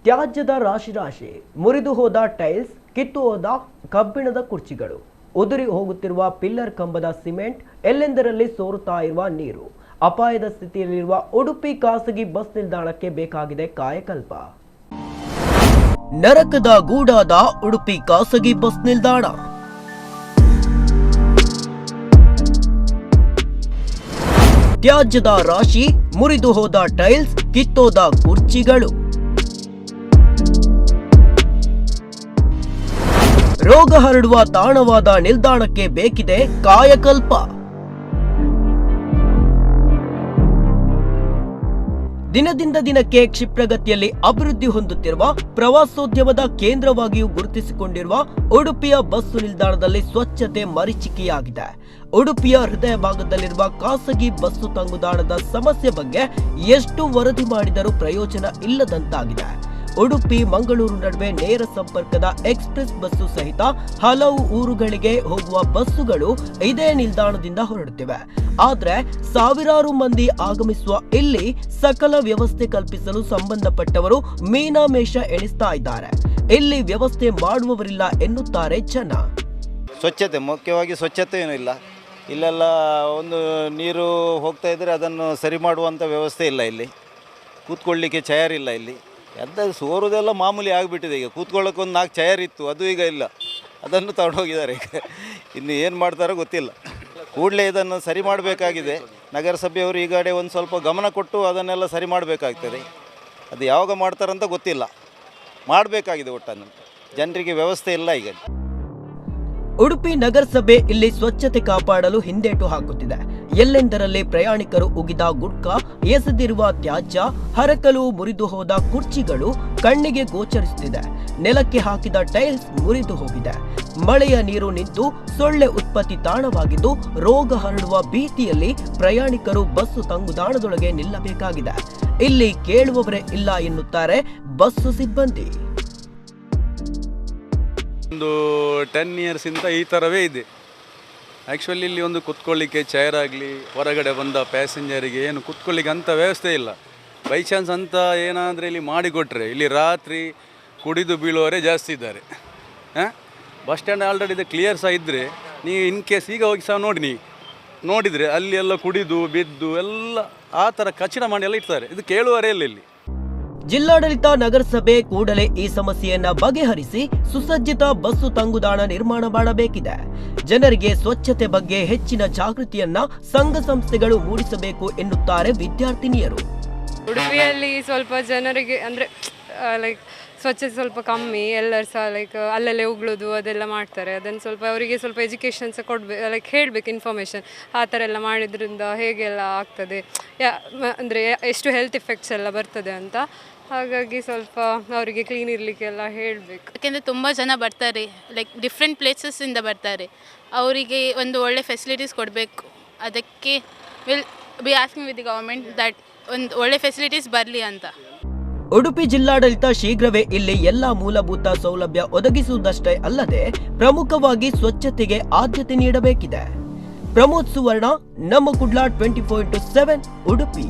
ತ್ಯಾಜ್ಯದ ರಾಶಿ ರಾಶಿ, ಮುರಿದು ಹೋದ ಟೈಲ್ಸ್, ಕಿತ್ತು ಹೋದ ಕಬ್ಬಿಣದ ಕುರ್ಚಿಗಳು, ಉದುರಿ ಹೋಗುತ್ತಿರುವ ಪಿಲ್ಲರ್ ಕಂಬದ ಸಿಮೆಂಟ್, ಎಲ್ಲೆಂದರಲ್ಲಿ ಸೋರುತ್ತಾ ಇರುವ ನೀರು, ಅಪಾಯದ ಸ್ಥಿತಿಯಲ್ಲಿರುವ ಉಡುಪಿ ಖಾಸಗಿ ಬಸ್ ನಿಲ್ದಾಣಕ್ಕೆ ಬೇಕಾಗಿದೆ ಕಾಯಕಲ್ಪ. ನರಕದ ಗೂಡಾದ ಉಡುಪಿ ಖಾಸಗಿ ಬಸ್ ನಿಲ್ದಾಣ. ತ್ಯಾಜ್ಯದ ರಾಶಿ, ಮುರಿದು ಹೋದ ಟೈಲ್ಸ್, ಕಿತ್ತೋದ ಕುರ್ಚಿಗಳು, ರೋಗ ಹರಡುವ ತಾಣವಾದ ನಿಲ್ದಾಣಕ್ಕೆ ಬೇಕಿದೆ ಕಾಯಕಲ್ಪ. ದಿನದಿಂದ ದಿನಕ್ಕೆ ಕ್ಷಿಪ್ರಗತಿಯಲ್ಲಿ ಅಭಿವೃದ್ಧಿ ಹೊಂದುತ್ತಿರುವ ಪ್ರವಾಸೋದ್ಯಮದ ಕೇಂದ್ರವಾಗಿಯೂ ಗುರುತಿಸಿಕೊಂಡಿರುವ ಉಡುಪಿಯ ಬಸ್ಸು ನಿಲ್ದಾಣದಲ್ಲಿ ಸ್ವಚ್ಛತೆ ಮರೀಚಿಕೆಯಾಗಿದೆ. ಉಡುಪಿಯ ಹೃದಯ ಭಾಗದಲ್ಲಿರುವ ಖಾಸಗಿ ಬಸ್ಸು ತಂಗುದಾಣದ ಸಮಸ್ಯೆ ಬಗ್ಗೆ ಎಷ್ಟು ವರದಿ ಮಾಡಿದರೂ ಪ್ರಯೋಜನ ಇಲ್ಲದಂತಾಗಿದೆ. ಉಡುಪಿ ಮಂಗಳೂರು ನಡುವೆ ನೇರ ಸಂಪರ್ಕದ ಎಕ್ಸ್ಪ್ರೆಸ್ ಬಸ್ಸು ಸಹಿತ ಹಲವು ಊರುಗಳಿಗೆ ಹೋಗುವ ಬಸ್ಸುಗಳು ಇದೇ ನಿಲ್ದಾಣದಿಂದ ಹೊರಡುತ್ತಿವೆ. ಆದ್ರೆ ಸಾವಿರಾರು ಮಂದಿ ಆಗಮಿಸುವ ಇಲ್ಲಿ ಸಕಲ ವ್ಯವಸ್ಥೆ ಕಲ್ಪಿಸಲು ಸಂಬಂಧಪಟ್ಟವರು ಮೀನಾಮೇಷ ಎಣಿಸ್ತಾ ಇದ್ದಾರೆ. ಇಲ್ಲಿ ವ್ಯವಸ್ಥೆ ಮಾಡುವವರಿಲ್ಲ ಎನ್ನುತ್ತಾರೆ ಜನ. ಸ್ವಚ್ಛತೆ ಮುಖ್ಯವಾಗಿ ಸ್ವಚ್ಛತೆ ಏನೂ ಇಲ್ಲ. ಇಲ್ಲೆಲ್ಲ ಒಂದು ನೀರು ಹೋಗ್ತಾ ಇದ್ದರೆ ಅದನ್ನು ಸರಿ ಮಾಡುವಂಥ ವ್ಯವಸ್ಥೆ ಇಲ್ಲ. ಇಲ್ಲಿ ಕೂತ್ಕೊಳ್ಳಿಕ್ಕೆ ಚೇರ್ ಇಲ್ಲ. ಇಲ್ಲಿ ಎಂತ ಸೋರುದೆಲ್ಲ ಮಾಮೂಲಿ ಆಗಿಬಿಟ್ಟಿದೆ. ಈಗ ಕೂತ್ಕೊಳ್ಳೋಕೆ ಒಂದು 4 ಚೇರ್ ಇತ್ತು, ಅದು ಈಗ ಇಲ್ಲ. ಅದನ್ನು ತಗೊಂಡೋಗಿದ್ದಾರೆ. ಈಗ ಇನ್ನು ಏನು ಮಾಡ್ತಾರೋ ಗೊತ್ತಿಲ್ಲ. ಕೂಡಲೇ ಇದನ್ನು ಸರಿ ಮಾಡಬೇಕಾಗಿದೆ. ನಗರಸಭೆಯವರು ಈ ಕಡೆ ಒಂದು ಸ್ವಲ್ಪ ಗಮನ ಕೊಟ್ಟು ಅದನ್ನೆಲ್ಲ ಸರಿ ಮಾಡಬೇಕಾಗ್ತದೆ. ಅದು ಯಾವಾಗ ಮಾಡ್ತಾರಂತ ಗೊತ್ತಿಲ್ಲ. ಮಾಡಬೇಕಾಗಿದೆ. ಒಟ್ಟನ್ನು ಜನರಿಗೆ ವ್ಯವಸ್ಥೆ ಇಲ್ಲ. ಈಗ ಉಡುಪಿ ನಗರಸಭೆ ಇಲ್ಲಿ ಸ್ವಚ್ಛತೆ ಕಾಪಾಡಲು ಹಿಂದೇಟು ಹಾಕುತ್ತಿದೆ. ಎಲ್ಲೆಂದರಲ್ಲಿ ಪ್ರಯಾಣಿಕರು ಉಗಿದ ಗುಟ್ಕಾ, ಎಸೆದಿರುವ ತ್ಯಾಜ್ಯ, ಹರಕಲು, ಮುರಿದು ಹೋದ ಕುರ್ಚಿಗಳು ಕಣ್ಣಿಗೆ ಗೋಚರಿಸುತ್ತಿದೆ. ನೆಲಕ್ಕೆ ಹಾಕಿದ ಟೈಲ್ಸ್ ಮುರಿದು ಹೋಗಿದೆ. ಮಳೆಯ ನೀರು ನಿಂತು ಸೊಳ್ಳೆ ಉತ್ಪತ್ತಿ ತಾಣವಾಗಿದ್ದು ರೋಗ ಹರಡುವ ಭೀತಿಯಲ್ಲಿ ಪ್ರಯಾಣಿಕರು ಬಸ್ಸು ತಂಗುದಾಣದೊಳಗೆ ನಿಲ್ಲಬೇಕಾಗಿದೆ. ಇಲ್ಲಿ ಕೇಳುವವರೇ ಇಲ್ಲ ಎನ್ನುತ್ತಾರೆ ಬಸ್ಸು ಸಿಬ್ಬಂದಿ. ಒಂದು 10 ಇಯರ್ಸಿಂದ ಈ ಥರವೇ ಇದೆ. ಆ್ಯಕ್ಚುಲಿ ಇಲ್ಲಿ ಒಂದು ಕುತ್ಕೊಳ್ಳಿಕ್ಕೆ ಚೇರ್ ಆಗಲಿ, ಹೊರಗಡೆ ಬಂದ ಪ್ಯಾಸೆಂಜರಿಗೆ ಏನು ಕುತ್ಕೊಳ್ಳಿಕ್ಕೆ ಅಂಥ ವ್ಯವಸ್ಥೆ ಇಲ್ಲ. ಬೈ ಚಾನ್ಸ್ ಅಂತ ಏನಾದರೆ ಇಲ್ಲಿ ಮಾಡಿಕೊಟ್ರೆ ಇಲ್ಲಿ ರಾತ್ರಿ ಕುಡಿದು ಬೀಳುವವರೇ ಜಾಸ್ತಿ ಇದ್ದಾರೆ. ಬಸ್ ಸ್ಟ್ಯಾಂಡ್ ಆಲ್ರೆಡಿ ಇದು ಕ್ಲಿಯರ್ ಸಹ ಇದ್ದರೆ ನೀವು ಇನ್ ಕೇಸ್ ಈಗ ಹೋಗಿ ಸಹ ನೋಡಿದರೆ ಅಲ್ಲಿ ಎಲ್ಲ ಕುಡಿದು ಬಿದ್ದು ಎಲ್ಲ ಆ ಥರ ಕಚಡ ಮಾಡಿ ಎಲ್ಲ ಇರ್ತಾರೆ. ಇದು ಕೇಳುವವರೇ ಇಲ್ಲ ಇಲ್ಲಿ. ಜಿಲ್ಲಾಡಳಿತ, ನಗರಸಭೆ ಕೂಡಲೇ ಈ ಸಮಸ್ಯೆಯನ್ನ ಬಗೆಹರಿಸಿ ಸುಸಜ್ಜಿತ ಬಸ್ಸು ತಂಗುದಾಣ ನಿರ್ಮಾಣ ಮಾಡಬೇಕಿದೆ. ಜನರಿಗೆ ಸ್ವಚ್ಛತೆ ಬಗ್ಗೆ ಹೆಚ್ಚಿನ ಜಾಗೃತಿಯನ್ನ ಸಂಘ ಸಂಸ್ಥೆಗಳು ಮೂಡಿಸಬೇಕು ಎನ್ನುತ್ತಾರೆ ವಿದ್ಯಾರ್ಥಿನಿಯರು. ಉಡುಪಿಯಲ್ಲಿ ಸ್ವಲ್ಪ ಜನರಿಗೆ ಅಂದರೆ ಲೈಕ್ ಸ್ವಚ್ಛತೆ ಸ್ವಲ್ಪ ಕಮ್ಮಿ. ಎಲ್ಲರೂ ಸಹ ಲೈಕ್ ಅಲ್ಲಲ್ಲೇ ಉಗುಳೋದು ಅದೆಲ್ಲ ಮಾಡ್ತಾರೆ. ಅದನ್ನು ಸ್ವಲ್ಪ ಅವರಿಗೆ ಸ್ವಲ್ಪ ಎಜುಕೇಷನ್ ಸಹ ಕೊಡಬೇಕು, ಲೈಕ್ ಹೇಳಬೇಕು ಇನ್ಫಾರ್ಮೇಷನ್. ಆ ಥರ ಎಲ್ಲ ಮಾಡಿದ್ರಿಂದ ಹೇಗೆಲ್ಲ ಆಗ್ತದೆ, ಅಂದರೆ ಎಷ್ಟು ಹೆಲ್ತ್ ಇಫೆಕ್ಟ್ಸ್ ಎಲ್ಲ ಬರ್ತದೆ ಅಂತ. ಹಾಗಾಗಿ ಸ್ವಲ್ಪ ಅವರಿಗೆ ಕ್ಲೀನ್ ಇರಲಿಕ್ಕೆಲ್ಲ ಹೇಳಬೇಕು. ಯಾಕೆಂದರೆ ತುಂಬ ಜನ ಬರ್ತಾರೆ, ಲೈಕ್ ಡಿಫ್ರೆಂಟ್ ಪ್ಲೇಸಸ್ಸಿಂದ ಬರ್ತಾರೆ. ಅವರಿಗೆ ಒಂದು ಒಳ್ಳೆ ಫೆಸಿಲಿಟೀಸ್ ಕೊಡಬೇಕು. ಅದಕ್ಕೆ will be asking with the government that ಒಂದು ಒಳ್ಳೆ ಫೆಸಿಲಿಟೀಸ್ ಬರಲಿ ಅಂತ. ಉಡುಪಿ ಜಿಲ್ಲಾಡಳಿತ ಶೀಘ್ರವೇ ಇಲ್ಲಿ ಎಲ್ಲಾ ಮೂಲಭೂತ ಸೌಲಭ್ಯ ಒದಗಿಸುವುದಷ್ಟೇ ಅಲ್ಲದೆ ಪ್ರಮುಖವಾಗಿ ಸ್ವಚ್ಛತೆಗೆ ಆದ್ಯತೆ ನೀಡಬೇಕಿದೆ. ಪ್ರಮೋದ್ ಸುವರ್ಣ, ನಮ್ಮ ಕುಡ್ಲ 24/7 ಉಡುಪಿ.